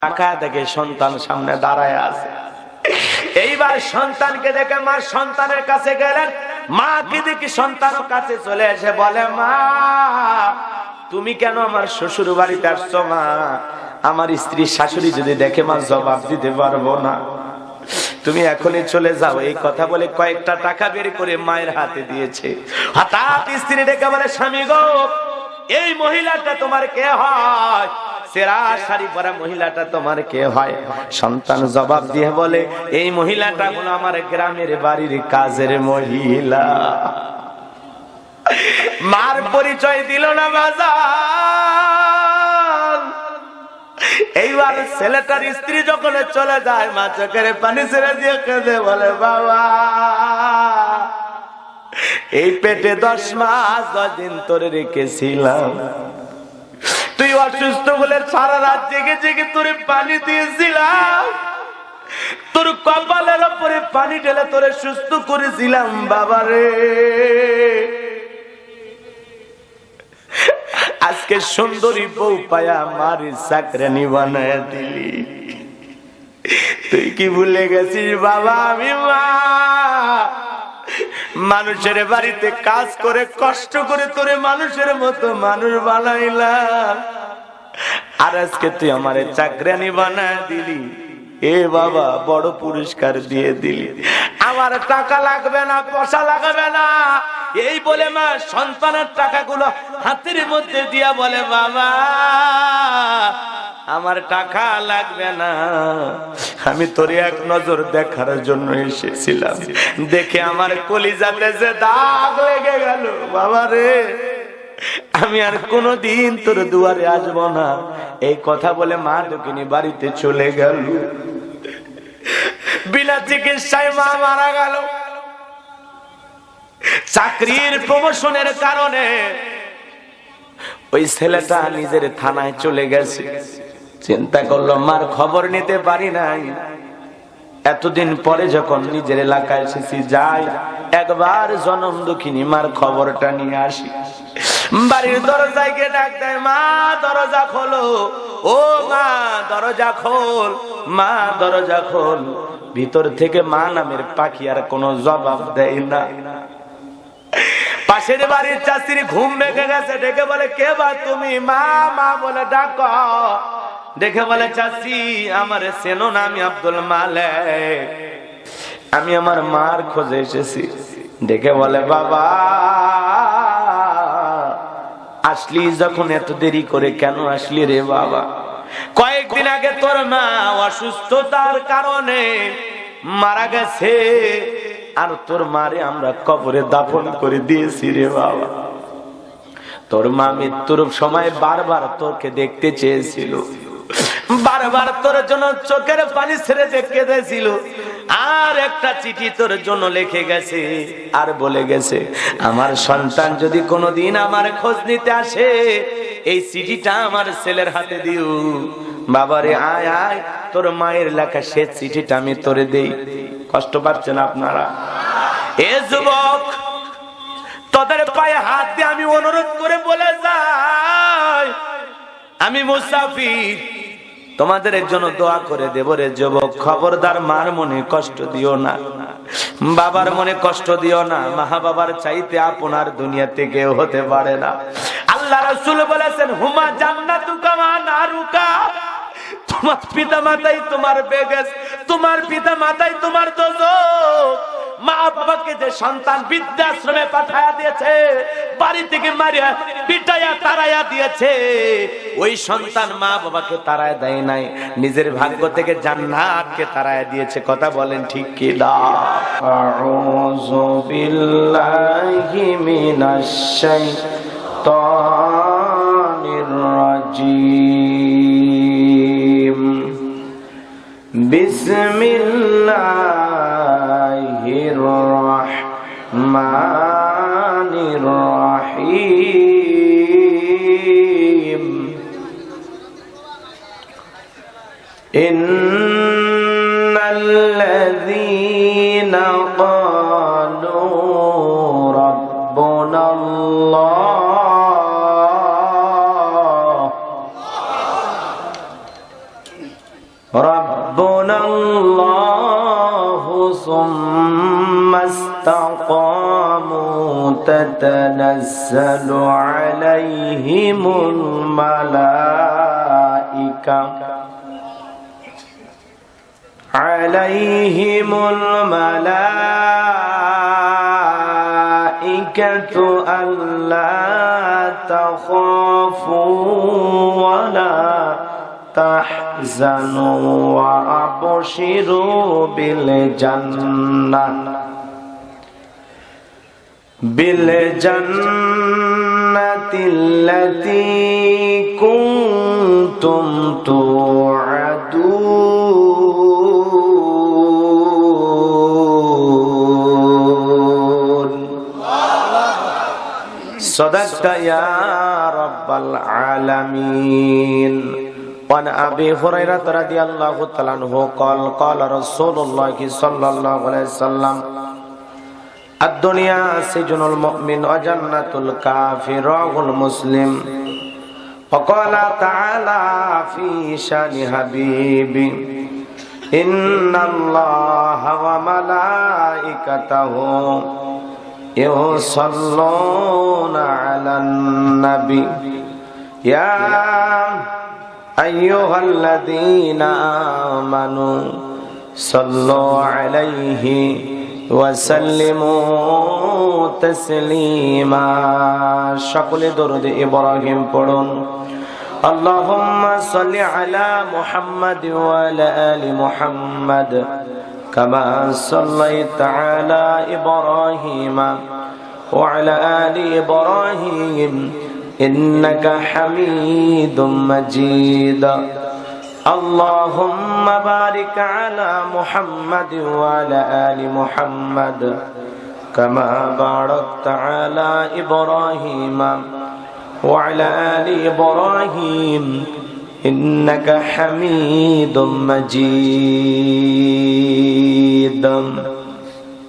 টাকা দেখে সন্তান সামনে দাঁড়ায় আছে। এইবার সন্তানকে দেখে মা সন্তানের কাছে গেলেন। মা কি দেখি সন্তান কাছে চলে এসে বলে, মা তুমি কেন আমার শ্বশুর বাড়িতে আসছো? মা আমার স্ত্রী শাশুড়ি যদি দেখে মা জবাব দিতে পারবো না, তুমি এখনই চলে যাও। এই কথা বলে কয়েকটা টাকা বের করে মায়ের হাতে দিয়েছে। হঠাৎ স্ত্রী ডেকে বলে, স্বামী গো, এই মহিলাটা তোমার কে হয়? সেরা শাড়ি পরা মহিলাটা তোমার কে হয়? সন্তান জবাব দিয়ে বলে, এই মহিলাটা হলো আমার গ্রামের বাড়ির কাজের মহিলা। মার পরিচয় দিল না বাজার। এইবার ছেলেটার স্ত্রী যখন চলে যায়, মা চোখের পানি ছেড়ে দিয়ে কেঁদে বলে, বাবা এই পেটে 10 মাস 10 দিন তোরে রেখেছিলাম, তুই অসুস্থ বলে সারা রাত জেগে জেগে তোরে পানি দিয়েছিলাম, তোর কপালের উপরে পানি ঢেলে তোরে সুস্থ করেছিলাম বাবা রে। আজকে সুন্দরী বউ পায়া মারি চাকরানি বানায় দিলি, তুই কি ভুলে গেছিস বাবা? আমি মা মানুষের বাড়িতে কাজ করে কষ্ট করে তোরে মানুষের মতো মানুষ বানাইলাম, আর আজকে তুই আমারে চাকরানি বানায় দিলি। এ বাবা বড় পুরস্কার দিয়ে দিলি, আমার টাকা লাগবে না, পয়সা লাগবে না। এই বলে মা সন্তানের টাকাগুলো হাতের মধ্যে দিয়া বলে, বাবা আমার টাকা লাগবে না, আমি তোরে এক নজর দেখার জন্য এসেছিলাম, দেখে আমার কলিজাতে যে দাগ লেগে গেল বাবা রে, আমি আর কোনোদিন তোর দুয়ারে আসবো না। এই কথা বলে মা দক্ষিণী বাড়িতে চলে গেল। বিনা চিকিৎসায় মা মারা গেল। চাকরির প্রমোশনের কারণে ওই ছেলেটা নিজের থানায় চলে গেছে। চিন্তা করলো মার খবর নিতে পারি নাই, এতদিন পরে যখন নিজের এলাকায় এসেছি, যাই একবার জনম দুঃখিনী মার খবরটা নিয়ে আসি। বাড়ির দরজায় গিয়ে ডাক দেয়, মা দরজা খোলো, ও মা দরজা খোল, মা দরজা খোল। ভিতর থেকে মা নামের পাখি আর কোনো জবাব দেয় না। পাশের বাড়ির চাষির ঘুম ভেঙে গেছে, ডেকে বলে, কে বা তুমি? মা মা বলে ডাকো। দেখে বলে, চাচি আমার চেনো না, আমি আব্দুল মালেক, আমি আমার মার খোঁজে এসেছি। দেখে বলে, বাবা আসলি যখন এত দেরি করে কেন আসলি রে বাবা? কয়েকদিন আগে তোর মা অসুস্থতার কারণে মারা গেছে, আর তোর মারে আমরা কবরে দাফন করে দিয়েছি রে বাবা। তোর মা মৃত্যুর সময় বারবার তোকে দেখতে চেয়েছিল, বারবার তোর জন্য চোখের পানি ছেড়ে কেঁদেছিল, আর একটা চিঠি তোর জন্য লিখে গেছে, আর বলে গেছে আমার সন্তান যদি কোনোদিন আমার খোঁজ নিতে আসে, এই চিঠিটা আমার ছেলের হাতে দিও। বাবারে আয় আয়, তোর মায়ের লেখা সে চিঠিটা আমি তোরে দেই। কষ্ট পাচ্ছেন আপনারা? এ যুবক, তোদের পায়ে হাত দিয়ে আমি অনুরোধ করে বলে যাই, আমি মুসাফির, তোমাদের জন্য দোয়া করে দেব রে যুবক। খবরদার মার মনে কষ্ট দিও না, বাবার মনে কষ্ট দিও না। মা বাবার চাইতে আপনার দুনিয়াতে কেউ হতে পারে না। আল্লাহ রাসূল বলেছেন, হুমা জান্নাতুকা ওয়া নারুকা, তোমার পিতা মাতাই তোমার বেহেশত, তোমার পিতা মাতাই তোমার দোজখ। মা বাবাকে যে সন্তান বৃদ্ধাশ্রমে পাঠায়া দিয়েছে, বাড়ি থেকে মারিয়া পিটাইয়া তাড়াইয়া দিয়েছে, ওই সন্তান মা বাবাকে তাড়ায় দেয় নাই, নিজের ভাগ্য থেকে জান্নাতকে তাড়ায় দিয়েছে। কথা বলেন ঠিক কি না? আউযু বিল্লাহি মিনাশ শাইতানির রাজীম। বিসমিল্লাহির রাহমানির রাহিম। ইন্নাল্লাযীনা ক্বালু রাব্বুনাল্লাহ ربنا الله ثم استقاموا تتنزل عليهم الملائكة ألا تخافوا ولا تحزنوا وأبشروا بالجنة التي كنتم توعدون صدقت يا رب العالمين. وعن أبي هريرة رضي الله تعالى عنه قال قال رسول الله صلى الله عليه وسلم الدنيا سجن المؤمن وجنة الكافر رواه مسلم. وقال تعالى في شان حبيبي إن الله وملائكته يصلون على النبي يا أيها الذين آمنوا صلوا عليه وسلموا تسليما. সকলে দরুদ ইব্রাহিম পড়ুন। اللهم صل على محمد وعلى آل محمد كما صليت على إبراهيم وعلى آل إبراهيم إنك حميد مجيد. اللهم بارك على محمد وعلى آل محمد كما باركت على إبراهيم وعلى آل إبراهيم إنك حميد مجيد.